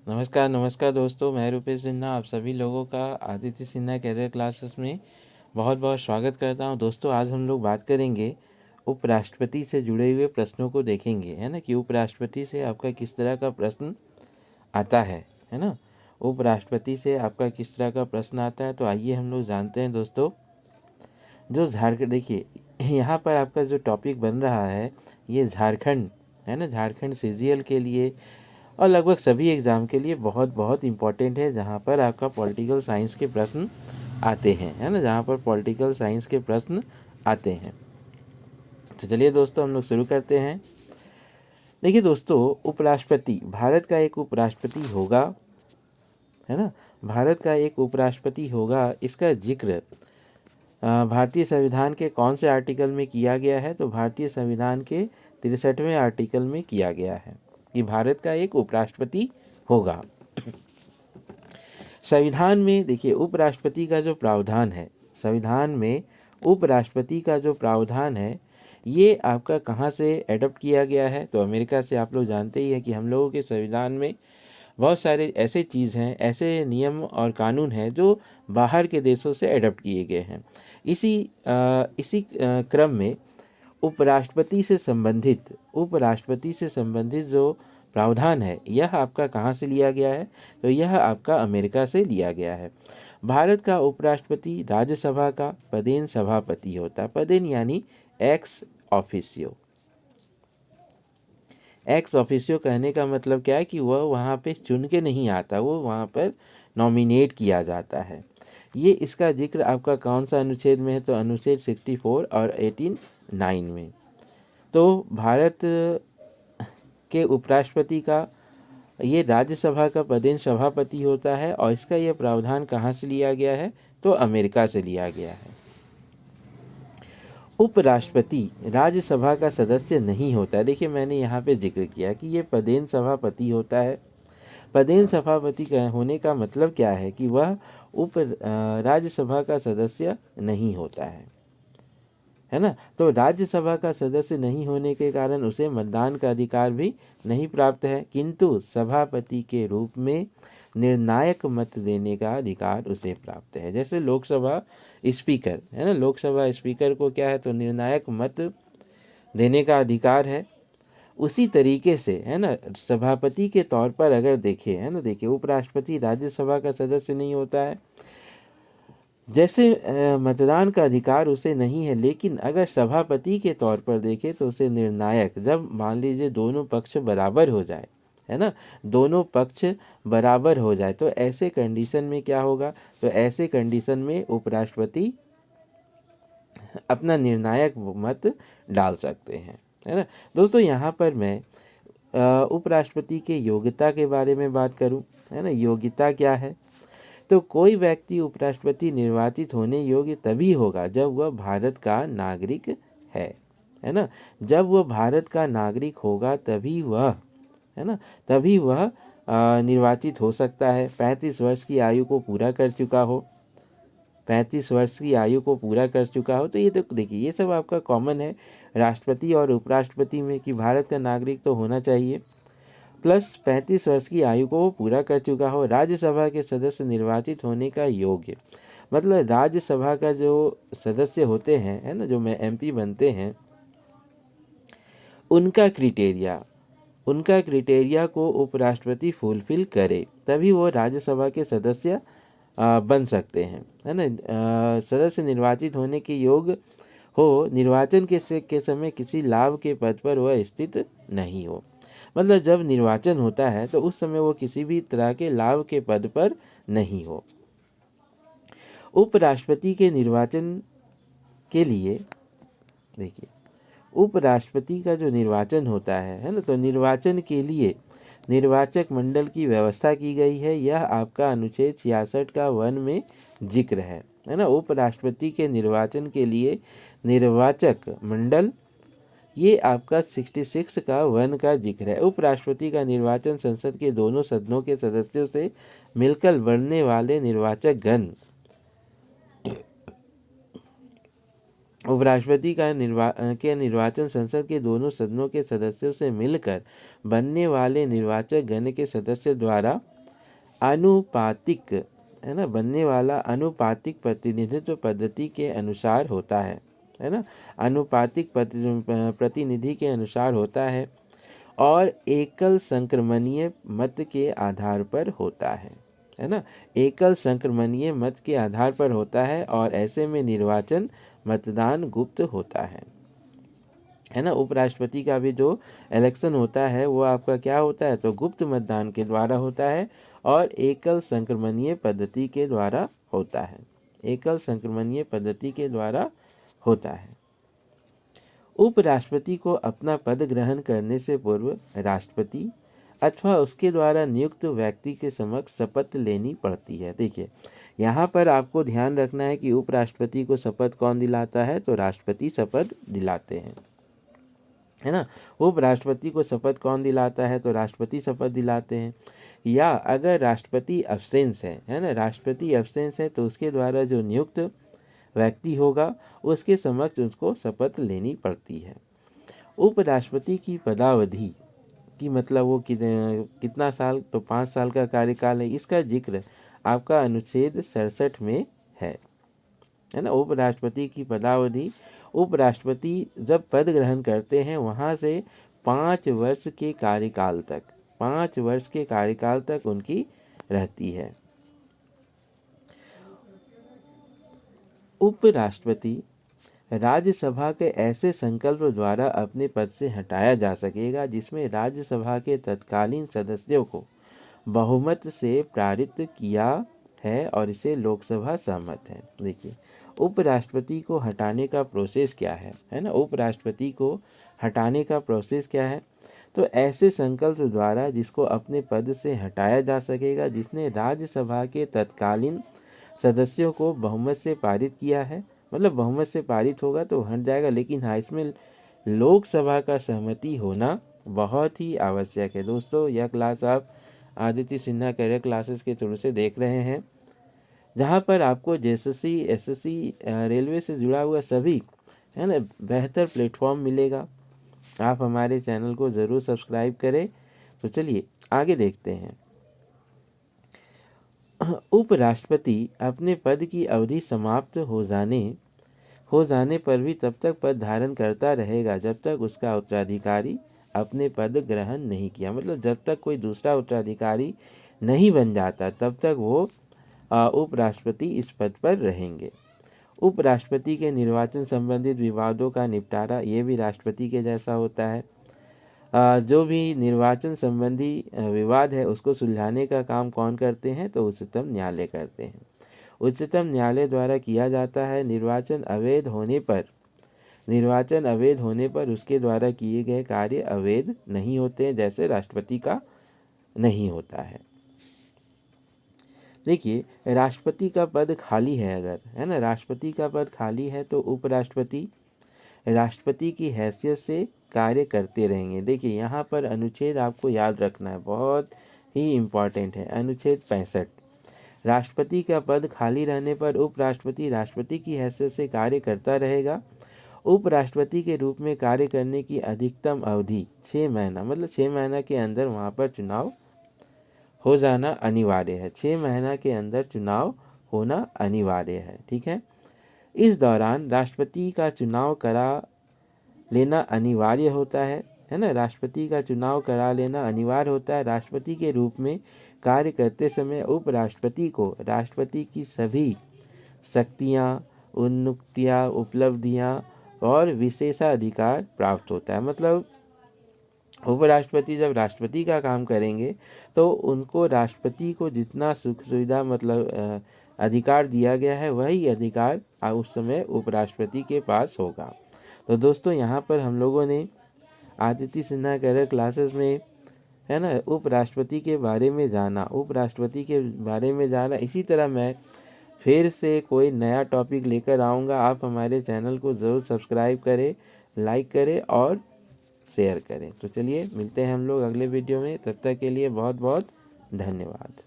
नमस्कार नमस्कार दोस्तों, मैं रूपेश सिन्हा आप सभी लोगों का आदित्य सिन्हा कैरियर क्लासेस में बहुत बहुत स्वागत करता हूं। दोस्तों, आज हम लोग बात करेंगे उपराष्ट्रपति से जुड़े हुए प्रश्नों को देखेंगे, है ना, कि उपराष्ट्रपति से आपका किस तरह का प्रश्न आता है ना। उपराष्ट्रपति से आपका किस तरह का प्रश्न आता है, तो आइए हम लोग जानते हैं दोस्तों। जो झारखंड, देखिए यहाँ पर आपका जो टॉपिक बन रहा है ये झारखंड है ना, झारखंड सीजीएल के लिए और लगभग सभी एग्ज़ाम के लिए बहुत बहुत इम्पॉर्टेंट है, जहाँ पर आपका पॉलिटिकल साइंस के प्रश्न आते हैं, है ना, जहाँ पर पॉलिटिकल साइंस के प्रश्न आते हैं। तो चलिए दोस्तों, हम लोग शुरू करते हैं। देखिए दोस्तों, उपराष्ट्रपति, भारत का एक उपराष्ट्रपति होगा, है ना, भारत का एक उपराष्ट्रपति होगा। इसका जिक्र भारतीय संविधान के कौन से आर्टिकल में किया गया है, तो भारतीय संविधान के 63वें आर्टिकल में किया गया है कि भारत का एक उपराष्ट्रपति होगा। संविधान में देखिए उपराष्ट्रपति का जो प्रावधान है, संविधान में उपराष्ट्रपति का जो प्रावधान है ये आपका कहाँ से एडॉप्ट किया गया है, तो अमेरिका से। आप लोग जानते ही हैं कि हम लोगों के संविधान में बहुत सारे ऐसे चीज़ हैं, ऐसे नियम और कानून हैं जो बाहर के देशों से एडॉप्ट किए गए हैं। इसी क्रम में उपराष्ट्रपति से संबंधित जो प्रावधान है यह आपका कहाँ से लिया गया है, तो यह आपका अमेरिका से लिया गया है। भारत का उपराष्ट्रपति राज्यसभा का पदेन सभापति होता है। पदेन यानी एक्स ऑफिसियो। एक्स ऑफिसियो कहने का मतलब क्या है कि वह वहाँ पे चुन के नहीं आता, वो वहाँ पर नॉमिनेट किया जाता है। ये इसका जिक्र आपका कौन सा अनुच्छेद में है, तो अनुच्छेद 64 और 89 में। तो भारत के उपराष्ट्रपति का ये राज्यसभा का पदेन सभापति होता है और इसका यह प्रावधान कहाँ से लिया गया है, तो अमेरिका से लिया गया है। उपराष्ट्रपति राज्यसभा का सदस्य नहीं होता है। देखिए मैंने यहाँ पे जिक्र किया कि ये पदेन सभापति होता है। पदेन सभापति का होने का मतलब क्या है कि वह राज्यसभा का सदस्य नहीं होता है ना। तो राज्यसभा का सदस्य नहीं होने के कारण उसे मतदान का अधिकार भी नहीं प्राप्त है, किंतु सभापति के रूप में निर्णायक मत देने का अधिकार उसे प्राप्त है। जैसे लोकसभा स्पीकर है ना, लोकसभा स्पीकर को क्या है, तो निर्णायक मत देने का अधिकार है। उसी तरीके से है ना, सभापति के तौर पर अगर देखें, है ना, देखिए उपराष्ट्रपति राज्यसभा का सदस्य नहीं होता है, जैसे मतदान का अधिकार उसे नहीं है, लेकिन अगर सभापति के तौर पर देखें तो उसे निर्णायक, जब मान लीजिए दोनों पक्ष बराबर हो जाए, है ना, दोनों पक्ष बराबर हो जाए, तो ऐसे कंडीशन में क्या होगा, तो ऐसे कंडीशन में उपराष्ट्रपति अपना निर्णायक मत डाल सकते हैं, है ना। दोस्तों यहाँ पर मैं उपराष्ट्रपति के योग्यता के बारे में बात करूं, है ना, योग्यता क्या है, तो कोई व्यक्ति उपराष्ट्रपति निर्वाचित होने योग्य तभी होगा जब वह भारत का नागरिक है ना, जब वह भारत का नागरिक होगा तभी वह, है ना, तभी वह निर्वाचित हो सकता है। 35 वर्ष की आयु को पूरा कर चुका हो, 35 वर्ष की आयु को पूरा कर चुका हो, तो ये तो देखिए ये सब आपका कॉमन है राष्ट्रपति और उपराष्ट्रपति में कि भारत का नागरिक तो होना चाहिए, प्लस 35 वर्ष की आयु को वो पूरा कर चुका हो। राज्यसभा के सदस्य निर्वाचित होने का योग्य, मतलब राज्यसभा का जो सदस्य होते हैं, है ना, जो में एमपी बनते हैं, उनका क्राइटेरिया को उपराष्ट्रपति फुलफिल करे तभी वो राज्यसभा के सदस्य बन सकते हैं, है ना। सदस्य निर्वाचित होने के योग्य हो, निर्वाचन के समय किसी लाभ के पद पर वह स्थित नहीं हो, मतलब जब निर्वाचन होता है तो उस समय वो किसी भी तरह के लाभ के पद पर नहीं हो। उपराष्ट्रपति के निर्वाचन के लिए देखिए, उपराष्ट्रपति का जो निर्वाचन होता है ना, तो निर्वाचन के लिए निर्वाचक मंडल की व्यवस्था की गई है। यह आपका अनुच्छेद 66 का 1 में जिक्र है ना। उपराष्ट्रपति के निर्वाचन के लिए निर्वाचक मंडल, ये आपका 66 का 1 का जिक्र है। उपराष्ट्रपति का निर्वाचन संसद के दोनों सदनों के सदस्यों से मिलकर बनने वाले निर्वाचक गण, उपराष्ट्रपति का निर्वाचन संसद के दोनों सदनों के सदस्यों से मिलकर बनने वाले निर्वाचक गण के सदस्य द्वारा आनुपातिक, है ना, बनने वाला आनुपातिक प्रतिनिधित्व पद्धति के अनुसार होता है ना, आनुपातिक प्रतिनिधि के अनुसार होता है और एकल संक्रमणीय मत के आधार पर होता है ना, एकल संक्रमणीय मत के आधार पर होता है और ऐसे में निर्वाचन मतदान गुप्त होता है ना। उपराष्ट्रपति का भी जो इलेक्शन होता है वो आपका क्या होता है, तो गुप्त मतदान के द्वारा होता है और एकल संक्रमणीय पद्धति के द्वारा होता है, एकल संक्रमणीय पद्धति के द्वारा होता है। उपराष्ट्रपति को अपना पद ग्रहण करने से पूर्व राष्ट्रपति अथवा उसके द्वारा नियुक्त व्यक्ति के समक्ष शपथ लेनी पड़ती है। देखिए यहाँ पर आपको ध्यान रखना है कि उपराष्ट्रपति को शपथ कौन दिलाता है, तो राष्ट्रपति शपथ दिलाते हैं, है ना। उपराष्ट्रपति को शपथ कौन दिलाता है, तो राष्ट्रपति शपथ दिलाते हैं। या अगर राष्ट्रपति अब्सेंस है ना, राष्ट्रपति अब्सेंस है तो उसके द्वारा जो नियुक्त व्यक्ति होगा उसके समक्ष उसको शपथ लेनी पड़ती है। उपराष्ट्रपति की पदावधि की मतलब वो कितना साल, तो 5 साल का कार्यकाल है। इसका जिक्र आपका अनुच्छेद 67 में है ना। उपराष्ट्रपति की पदावधि, उपराष्ट्रपति जब पद ग्रहण करते हैं वहाँ से 5 वर्ष के कार्यकाल तक, 5 वर्ष के कार्यकाल तक उनकी रहती है। उपराष्ट्रपति राज्यसभा के ऐसे संकल्प द्वारा अपने पद से हटाया जा सकेगा जिसमें राज्यसभा के तत्कालीन सदस्यों को बहुमत से पारित किया है और इसे लोकसभा सहमत है। देखिए उपराष्ट्रपति को हटाने का प्रोसेस क्या है ना, उपराष्ट्रपति को हटाने का प्रोसेस क्या है, तो ऐसे संकल्प द्वारा जिसको अपने पद से हटाया जा सकेगा जिसने राज्यसभा के तत्कालीन सदस्यों को बहुमत से पारित किया है, मतलब बहुमत से पारित होगा तो हट जाएगा, लेकिन हाँ इसमें लोकसभा का सहमति होना बहुत ही आवश्यक है। दोस्तों यह क्लास आप आदित्य सिन्हा कैरियर क्लासेस के थ्रू से देख रहे हैं, जहाँ पर आपको जेएसएससी एसएससी रेलवे से जुड़ा हुआ सभी, है ना, बेहतर प्लेटफॉर्म मिलेगा। आप हमारे चैनल को ज़रूर सब्सक्राइब करें। तो चलिए आगे देखते हैं। उपराष्ट्रपति अपने पद की अवधि समाप्त हो जाने पर भी तब तक पद धारण करता रहेगा जब तक उसका उत्तराधिकारी अपने पद ग्रहण नहीं किया, मतलब जब तक कोई दूसरा उत्तराधिकारी नहीं बन जाता तब तक वो उपराष्ट्रपति इस पद पर रहेंगे। उपराष्ट्रपति के निर्वाचन संबंधित विवादों का निपटारा ये भी राष्ट्रपति के जैसा होता है। जो भी निर्वाचन संबंधी विवाद है उसको सुलझाने का काम कौन करते हैं, तो उच्चतम न्यायालय करते हैं। उच्चतम न्यायालय द्वारा किया जाता है। निर्वाचन अवैध होने पर उसके द्वारा किए गए कार्य अवैध नहीं होते हैं, जैसे राष्ट्रपति का नहीं होता है। देखिए राष्ट्रपति का पद खाली है अगर, है ना, राष्ट्रपति का पद खाली है तो उपराष्ट्रपति राष्ट्रपति की हैसियत से कार्य करते रहेंगे। देखिए यहाँ पर अनुच्छेद आपको याद रखना है, बहुत ही इम्पॉर्टेंट है, अनुच्छेद 65। राष्ट्रपति का पद खाली रहने पर उपराष्ट्रपति राष्ट्रपति की हैसियत से कार्य करता रहेगा। उपराष्ट्रपति के रूप में कार्य करने की अधिकतम अवधि 6 महीना, मतलब 6 महीना के अंदर वहाँ पर चुनाव हो जाना अनिवार्य है। 6 महीना के अंदर चुनाव होना अनिवार्य है, ठीक है। इस दौरान राष्ट्रपति का चुनाव करा लेना अनिवार्य होता है ना, राष्ट्रपति का चुनाव करा लेना अनिवार्य होता है। राष्ट्रपति के रूप में कार्य करते समय उपराष्ट्रपति को राष्ट्रपति की सभी शक्तियाँ, उन्नतियाँ, उपलब्धियाँ और विशेषाधिकार प्राप्त होता है। मतलब उपराष्ट्रपति जब राष्ट्रपति का काम करेंगे तो उनको राष्ट्रपति को जितना सुख सुविधा मतलब अधिकार दिया गया है वही अधिकार उस समय उपराष्ट्रपति के पास होगा। तो दोस्तों यहाँ पर हम लोगों ने आदित्य सिन्हा कैरियर क्लासेस में, है ना, उपराष्ट्रपति के बारे में जाना। इसी तरह मैं फिर से कोई नया टॉपिक लेकर आऊँगा। आप हमारे चैनल को ज़रूर सब्सक्राइब करें, लाइक करें और शेयर करें। तो चलिए मिलते हैं हम लोग अगले वीडियो में, तब तक के लिए बहुत बहुत धन्यवाद।